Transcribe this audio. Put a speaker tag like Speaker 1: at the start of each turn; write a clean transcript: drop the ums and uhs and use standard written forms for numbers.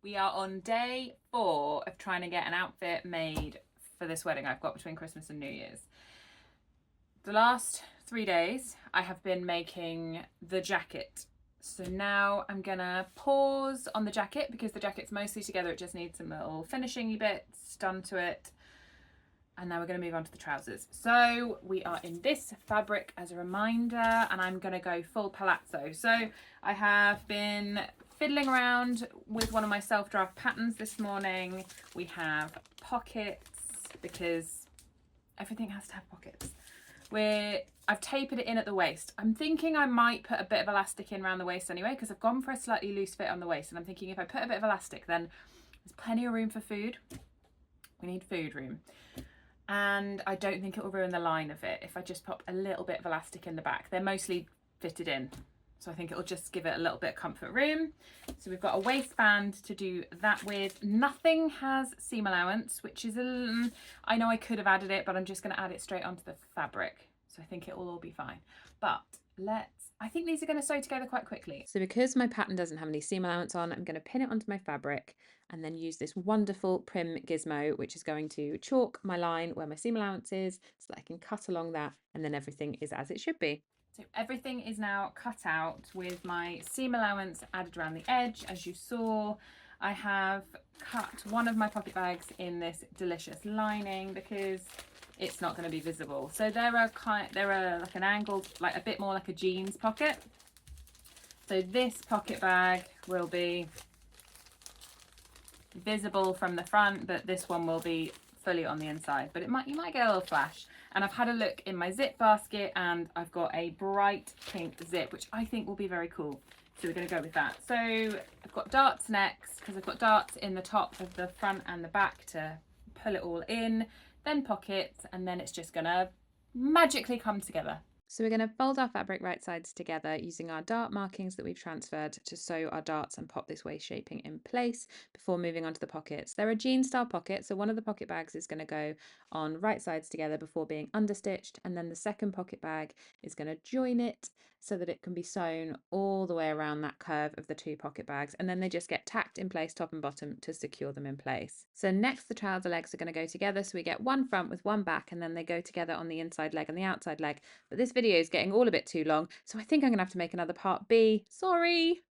Speaker 1: We are on day 4 of trying to get an outfit made for this wedding I've got between Christmas and New Year's. The last 3 days I have been making the jacket. So now I'm gonna pause on the jacket because the jacket's mostly together. It just needs some little finishing bits done to it. And now we're going to move on to the trousers. So we are in this fabric as a reminder, and I'm going to go full palazzo. So I have been fiddling around with one of my self-draft patterns this morning. We have pockets because everything has to have pockets. I've tapered it in at the waist. I'm thinking I might put a bit of elastic in around the waist anyway, because I've gone for a slightly loose fit on the waist, and I'm thinking if I put a bit of elastic, then there's plenty of room for food. We need food room. And I don't think it will ruin the line of it if I just pop a little bit of elastic in the back. They're mostly fitted in, so I think it'll just give it a little bit of comfort room. So we've got a waistband to do that with. Nothing has seam allowance, which is I know I could have added it, but I'm just going to add it straight onto the fabric, so I think it will all be fine. But I think these are going to sew together quite quickly. So because my pattern doesn't have any seam allowance on, I'm going to pin it onto my fabric and then use this wonderful Prim gizmo, which is going to chalk my line where my seam allowance is so that I can cut along that, and then everything is as it should be. So everything is now cut out with my seam allowance added around the edge. As you saw, I have cut one of my pocket bags in this delicious lining because it's not going to be visible. So they're like an angled, like a bit more like a jeans pocket. So this pocket bag will be visible from the front, but this one will be fully on the inside. But you might get a little flash. And I've had a look in my zip basket, and I've got a bright pink zip, which I think will be very cool. So we're going to go with that. So I've got darts next, because I've got darts in the top of the front and the back to pull it all in. Then pockets, and then it's just gonna magically come together. So we're going to fold our fabric right sides together using our dart markings that we've transferred to sew our darts and pop this waist shaping in place before moving on to the pockets. They're a jean style pocket, so one of the pocket bags is going to go on right sides together before being understitched, and then the second pocket bag is going to join it so that it can be sewn all the way around that curve of the two pocket bags, and then they just get tacked in place top and bottom to secure them in place. So next the trouser legs are going to go together, so we get one front with one back, and then they go together on the inside leg and the outside leg. But this video is getting all a bit too long, so I think I'm gonna have to make another part B. Sorry.